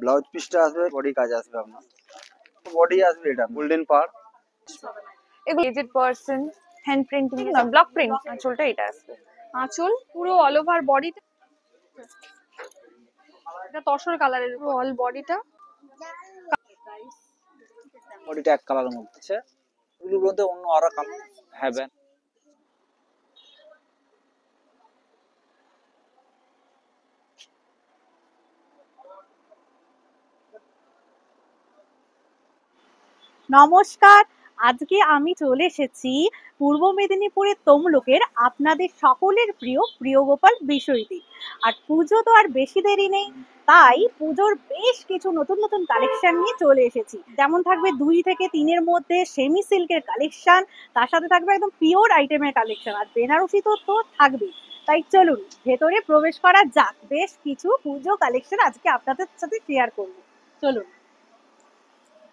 Blouse পিসটা আসবে, body কাজ আসবে আপনার, বডি আসবে এটা গোল্ডেন পাড়। এগুলো এজেড পারসন হ্যান্ড প্রিন্টিং না ব্লক প্রিন্ট। আঁচলটা এটা আসবে, আঁচল পুরো অল ওভার বডিতে এটা তসর কালারের, পুরো অল বডিটা বডিটা এক কালারের মধ্যে আছে, এগুলোর মধ্যে অন্য আরো কালার হ্যাভেন। নমস্কার, আজকে আমি চলে এসেছি পূর্ব মেদিনীপুরের তমলুকের আপনাদের সকলের প্রিয় প্রিয়গোপাল বিষয়টি। আর পুজো তো আর বেশি দেরি নেই, তাই পুজোর বেশ কিছু নতুন নতুন কালেকশন নিয়ে চলে এসেছি। যেমন থাকবে 2 থেকে 3-এর মধ্যে সেমি সিল্কের কালেকশন, তার সাথে থাকবে একদম পিওর আইটেমের কালেকশন, আর বেনারসি তো থাকবেই। তাই চলুন ভেতরে প্রবেশ করা যাক, বেশ কিছু পুজো কালেকশন আজকে আপনাদের সাথে শেয়ার করব। চলুন।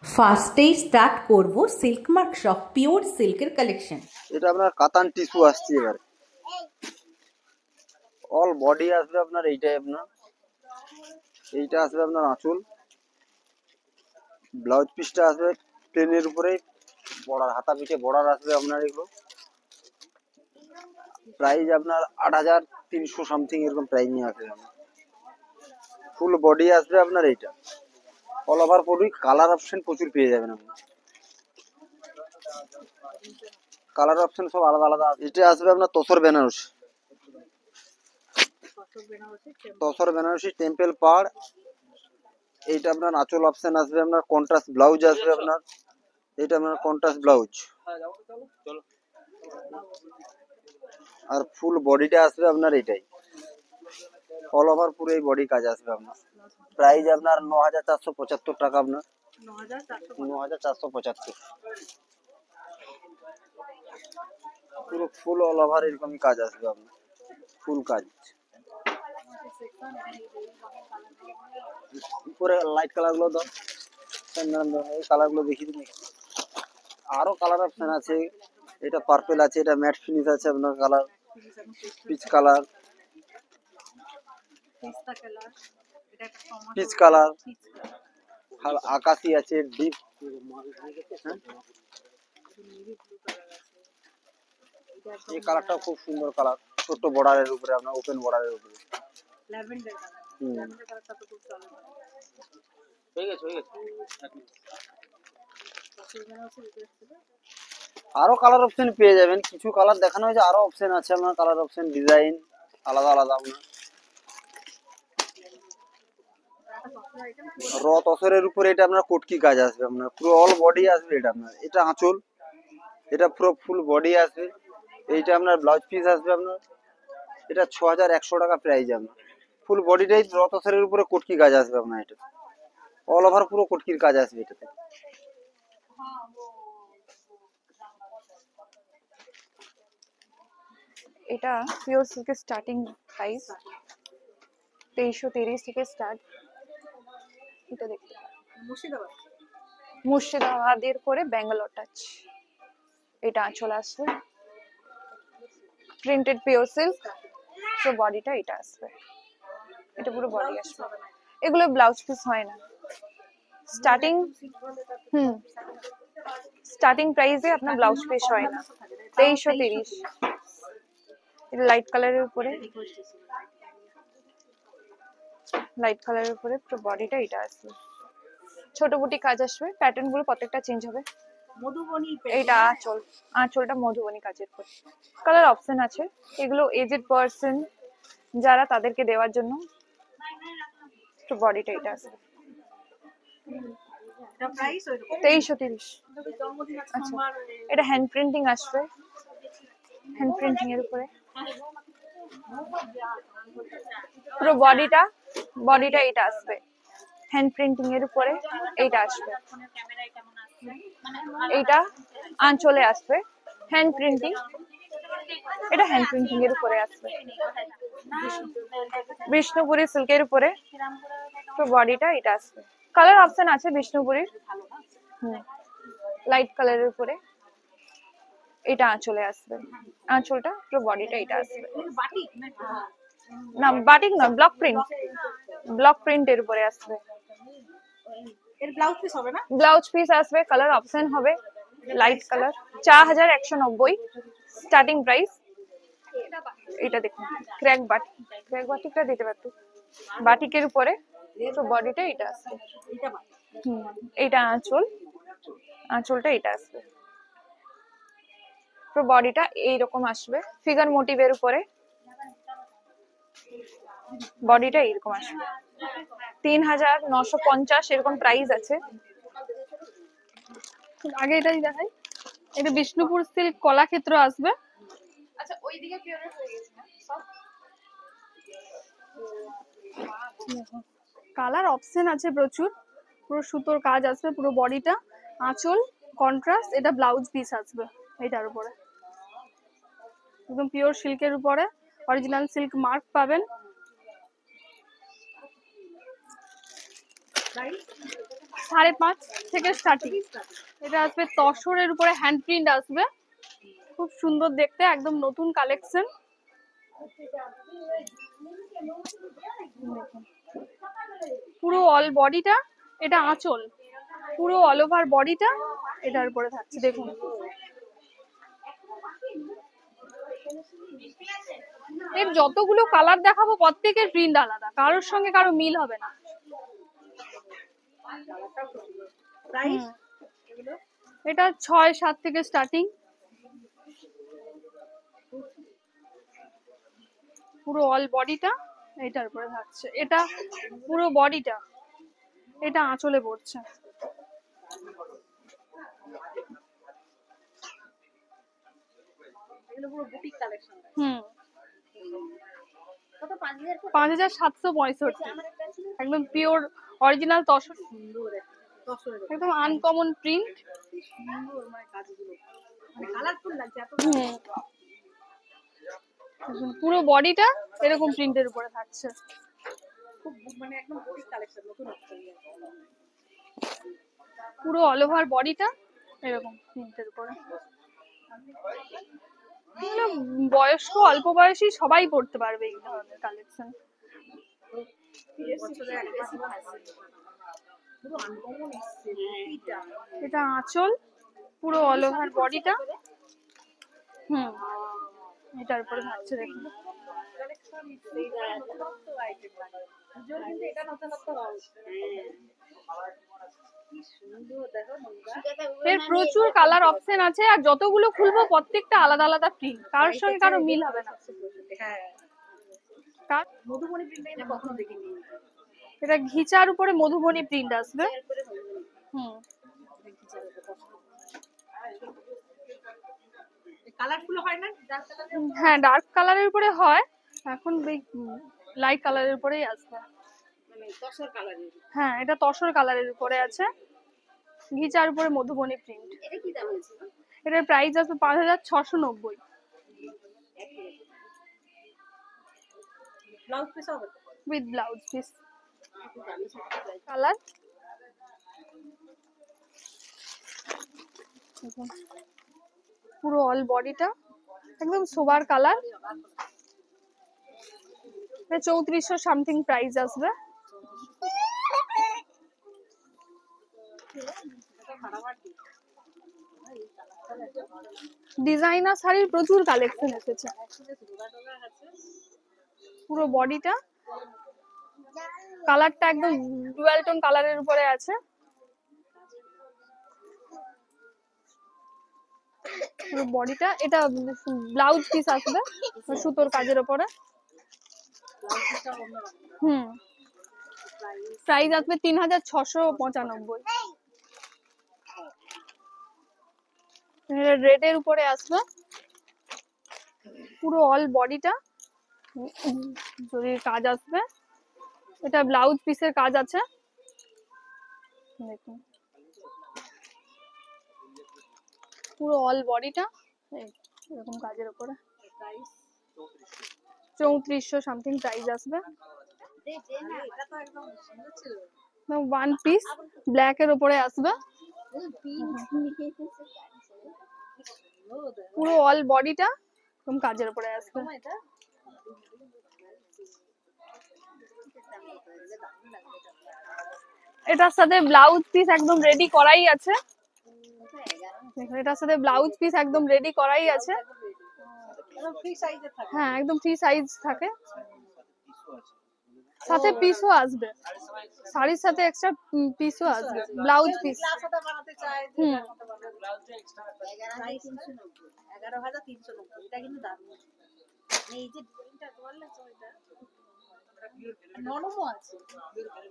ফার্স্টেই স্টার্ট করব সিল্ক মার্ক শপ পিওর সিল্কের কালেকশন। এটা আপনার কাতান টিস্যু আসছে, এবারে অল বডি আসবে আপনার এইটাই, আপনার এইটা আসবে আপনার আঁচল, ব্লাউজ পিসটা আসবে প্লেনের উপরে, বর্ডার হাতা পিঠে বর্ডার আসবে আপনার। এগুলো প্রাইস আপনার 8300 সামথিং এরকম প্রাইস নিয়ে আসবে আপনার। ফুল বডি আসবে আপনার এইটা, all over body, colour option প্রচুর পেয়ে যাবেন আপনি, কালার অপশন সব আলাদা আলাদা। এটা আসবে আপনার তসর বেনারসি, তসর বেনারসি টেম্পল পাড়। এইটা আপনার আঁচল অপশন আসবে আপনার, কন্ট্রাস্ট ব্লাউজ আসবে আপনার, এটা আপনার কন্ট্রাস্ট ব্লাউজ, আর ফুল বডিটা আসবে আপনার এইটাই, অল ওভার পুরো এই বডি কাজ আসবে আপনার। প্রাইস আপনার 9475 টাকা, আপনার 9475। পুরো ফুল অল ওভার এরকমই কাজ আসবে আপনার, ফুল কাজ। উপরে লাইট কালার গুলো দাও, এই কালার গুলো দেখি তুমি। আরো কালার অপশন আছে, এটা পার্পল আছে, এটা ম্যাট ফিনিশ আছে আপনার, colour peach colour, peach colour, আকাশি আছে, ডিপ এই কালারটাও খুব সুন্দর কালার, ছোট বর্ডারের উপরে আপনার, ওপেন বর্ডারের উপরে ল্যাভেন্ডার কালারটা তো খুব চলে। হয়ে গেছে। আরো কালার অপশন পেয়ে যাবেন, কিছু কালার দেখানো হয়েছে, আরো অপশন আছে আপনার, কালার অপশন ডিজাইন আলাদা আলাদা আপনার। র তসরের উপরে এটা আপনার কোটকি কাজ আসবে আপনার, পুরো অল বডি আসবে এটা আপনার, এটা আঁচল, এটা পুরো ফুল বডি আসবে, এইটা আপনার ব্লাউজ পিস আসবে আপনার, এটা 6100 টাকা প্রাইস আপনার। ফুল বডিটাই র তসরের উপরে কোটকি কাজ আসবে আপনার, এটা অল ওভার পুরো কোটকির কাজ আসবে এটাতে। এটা পিওর সিল্কের স্টার্টিং প্রাইস 2330 থেকে স্টার্ট। এটা দেখতে মুর্শিদাবাদের করে ব্যাঙ্গালোর টাচ। এটা আঁচল আসবে, প্রিন্টেড পিওর সিল্ক, তো বডিটা এটা আসবে, এটা পুরো বডি আসবে। এগুলো ব্লাউজ পিস হয় না, স্টার্টিং স্টার্টিং প্রাইসে আপনার ব্লাউজ পিস হয় না, 2330। এটা লাইট কালারের উপরে, লাইট কালারের উপরে পুরো বডিটা এটা আসবে, ছোট বুটি কাজ আসবে, প্যাটার্ন গুলো প্রত্যেকটা চেঞ্জ হবে। এইটা আঁচল, আঁচলটা মধুবনী কাজের উপর। কালার অপশন আছে, এগুলো এজেড পারসন যারা তাদেরকে দেওয়ার জন্য, তো বডিটা এটা আসবে 2330। আচ্ছা, এটা হ্যান্ড প্রিন্টিং আসবে, হ্যান্ড প্রিন্টিং এর উপরে পুরো বডিটা এটা আসবে, হ্যান্ড প্রিন্টিং এর উপরে এইটা আসবে, এইটা আঁচলে আসবে হ্যান্ড প্রিন্টিং, এটা হ্যান্ড প্রিন্টিং এর উপরে আসবে, বিষ্ণুপুরি সিল্কের উপরে, তো বডিটা এটা আসবে। কালার অপশন আছে বিষ্ণুপুরির, লাইট কালারের উপরে, এটা আঁচলে আসবে, আঁচলটা পুরো বডিটা এটা আসবে। না বাটিক নয়, ব্লক প্রিন্ট, ব্লক প্রিন্টের উপরে আসবে, এর ব্লাউজ পিস হবে না? ব্লাউজ পিস আসবে, কালার অপশন হবে লাইট কালার। 4190 starting price. এটা দেখুন ক্র্যাক বাটিক, ক্র্যাক বাটিকটা দিতে পারতো, বাটিকের উপরে তো বডিটা এটা আসবে। এটা আঁচল, আঁচলটা এটা আসবে, তো বডিটা এইরকম আসবে ফিগার মোটিভের উপরে, বডিটা এইরকম আসবে। 3950 এরকম প্রাইস আছে। আগে এটাই দেখাই, এটা বিষ্ণুপুর সিল্ক কলাক্ষেত্র আসবে। আচ্ছা ওইদিকে পিওরের হয়ে গেছে না সব? কালার অপশন আছে প্রচুর, পুরো সুতোর কাজ আসবে পুরো বডিটা, আঁচল কন্ট্রাস্ট, এটা ব্লাউজ পিস আসবে এটার উপরে, একদম পিওর সিল্কের উপরে অরিজিনাল সিল্ক মার্ক পাবেন। 5.5 থেকে স্টার্টিং। এটা আসবে তসরের উপরে হ্যান্ড প্রিন্ট আসবে, খুব সুন্দর দেখতে, একদম নতুন কালেকশন। পুরো অল বডিটা, এটা আঁচল, পুরো অল ওভার বডিটা এটার উপরে থাকছে দেখুন। এর যতগুলো কালার দেখাবো প্রত্যেকের প্রিন্ট আলাদা, কারোর সঙ্গে কারো মিল হবে না। এটা 6-7 থেকে স্টার্টিং। পুরো অল বডিটা এটার উপরে থাকছে, এটা পুরো বডিটা, এটা আঁচলে পড়ছে। হুম 5765, একদম পিওর অরিজিনাল তসর, একদম আনকমন প্রিন্ট। পুরো বডিটা এরকম প্রিন্টের উপরে থাকছে, পুরো অল ওভার বডিটা এরকম প্রিন্টের উপরে। এগুলো বয়স্ক অল্প বয়সী সবাই পড়তে পারবে এই ধরনের কালেকশন। এটা আঁচল, পুরো অল ওভার বডিটা, এটার উপরে থাকছে দেখুন। এর প্রচুর কালার অপশন আছে, আর যতগুলো খুলবো প্রত্যেকটা আলাদা আলাদা প্রিন্ট, কারোর সঙ্গে কারো মিল হবে না। এটা ঘিচার উপরে মধুবনী প্রিন্ট আসবে। হ্যাঁ ডার্ক কালারের উপরে হয়, এখন লাইট কালারের উপরেই আসবে। হ্যাঁ এটা তসর কালারের উপরে আছে, ঘিচার উপরে মধুবনী প্রিন্ট। এটার প্রাইস আছে 5690। With blouse piece. কালার পুরো অল বডিটা একদম সোবার কালার, 3400 সামথিং প্রাইস আসবে। ডিজাইনার শাড়ির প্রচুর কালেকশন এসেছে। পুরো বডিটা কালারটা একদম ডুয়াল টোন কালারের উপরে আছে, পুরো বডিটা। এটা ব্লাউজ পিস আসবে সুতোর কাজের উপরে। প্রাইস আসবে 3695। রেড এর উপরে আসবে, পুরো অল বডিটা যদি কাজ আসবে, এটা ব্লাউজ পিসের কাজ আছে দেখুন, পুরো অল বডিটা এরকম কাজের উপরে। 3400 সামথিং প্রাইস আসবে। ওয়ান পিস ব্ল্যাক এর উপরে আসবে, পুরো অল বডিটা এরকম কাজের উপরে আসবে। এটার সাথে ব্লাউজ পিস একদম রেডি করাই আছে। দেখুন এটার সাথে ব্লাউজ পিস একদম রেডি করাই আছে। হ্যাঁ একদম ফ্রি সাইজ থাকে, সাথে পিসও আসবে, শাড়ির সাথে এক্সট্রা পিসও আসবে, ব্লাউজ পিস। হুম 11,390 এটা কিন্তু দারুণ। এই যে ডিজাইনটা বললে তো এটা নরমও আছে।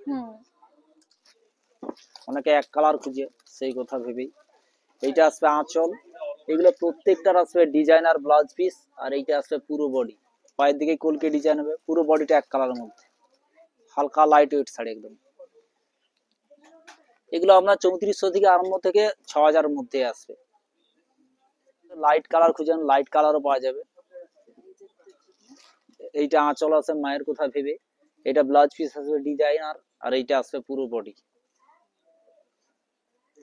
হুম অনেকে এক কালার খুঁজে, সেই কথা ভেবেই এইটা আসবে আঁচল। এগুলো প্রত্যেকটার আসবে ডিজাইনার ব্লাউজ পিস, আর এইটা আসবে পুরো বডি। পায়ের দিকে কলকে ডিজাইন হবে, পুরো বডিটা এক কালারের মধ্যে, হালকা লাইট ওয়েট শাড়ি একদম। এগুলো আপনার 3400 থেকে আরম্ভ থেকে 6000 এর মধ্যে আসবে। লাইট কালার খুঁজেন, লাইট কালারও পাওয়া যাবে। এইটা আঁচল আছে মায়ের কথা ভেবে, এটা ব্লাউজ পিস আসবে ডিজাইনার, আর এইটা আসবে পুরো বডি।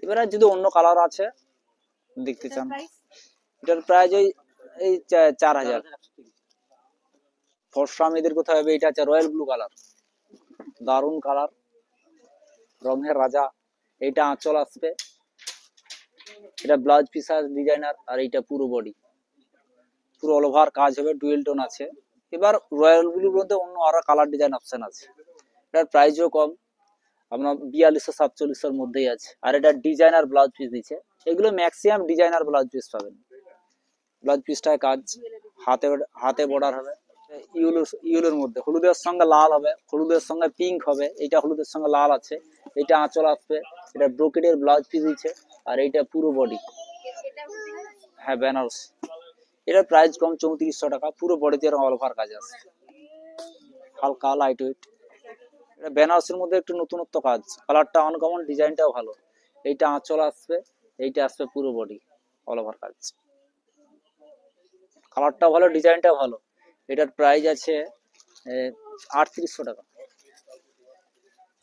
এবারে যদি অন্য কালার আছে দেখতে চান, এটার প্রাইস এই 4000। ফর্সা মেয়েদের কথা হবে, এটা আছে রয়্যাল ব্লু কালার, দারুন কালার, রঙের রাজা। এইটা আঁচল আসবে, এটা ব্লাউজ পিস ডিজাইনার, আর এইটা পুরো বডি, পুরো অল ওভার কাজ হবে, ডুয়েল টোন আছে। এবার রয়্যাল ব্লুর মধ্যে অন্য আরো কালার ডিজাইন অপশন আছে, এটার প্রাইসও কম, আপনার 4247 এর মধ্যেই আছে। আর এটা ডিজাইনার ব্লাউজ পিস দিচ্ছে, এগুলো ম্যাক্সিমাম ডিজাইনার ব্লাউজ পিস পাবেন। ব্লাউজ পিসটায় কাজ, হাতে হাতে বর্ডার হবে, ইউলোর মধ্যে হলুদের সঙ্গে লাল হবে, হলুদের সঙ্গে পিঙ্ক হবে, এটা হলুদের সঙ্গে লাল আছে। এটা আঁচল আসবে, এটা ব্রোকেডের ব্লাউজ পিস দিচ্ছে, আর এইটা পুরো বডি। হ্যাঁ বেনারস, এটার প্রাইস কম 3400 টাকা, পুরো বডিতে অল ওভার কাজ আছে, হালকা লাইট ওয়েট। এটা বেনারসের মধ্যে একটু নতুনত্ব কাজ, কালারটা আনকমন, ডিজাইনটাও ভালো। এইটা আঁচল আসবে, এইটা আসবে পুরো বডি অল ওভার কাজ, কালারটাও ভালো, ডিজাইনটাও ভালো। এটার প্রাইস আছে 3800 টাকা।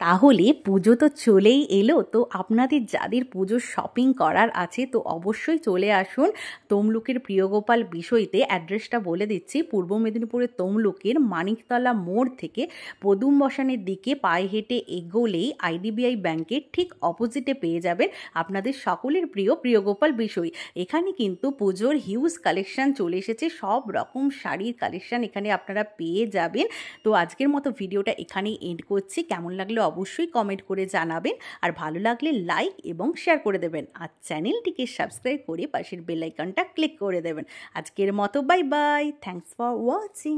তাহলে পুজো তো চলেই এলো, তো আপনাদের যাদের পুজোর শপিং করার আছে তো অবশ্যই চলে আসুন তমলুকের প্রিয়গোপাল বিষয়তে। অ্যাড্রেসটা বলে দিচ্ছি, পূর্ব মেদিনীপুরের তমলুকের মানিকতলা মোড় থেকে পদুম বসানের দিকে পায়ে হেঁটে এগোলেই আইডিবিআই ব্যাংকের ঠিক অপোজিটে পেয়ে যাবেন আপনাদের সকলের প্রিয় প্রিয়গোপাল বিষয়। এখানে কিন্তু পুজোর হিউজ কালেকশান চলে এসেছে, সব রকম শাড়ির কালেকশান এখানে আপনারা পেয়ে যাবেন। তো আজকের মতো ভিডিওটা এখানেই এন্ড করছি। কেমন লাগলো অবশ্যই কমেন্ট করে জানাবেন, আর ভালো লাগলে লাইক এবং শেয়ার করে দেবেন, আর চ্যানেলটিকে সাবস্ক্রাইব করে পাশের বেল আইকনটা ক্লিক করে দেবেন। আজকের মতো bye bye, thanks for watching.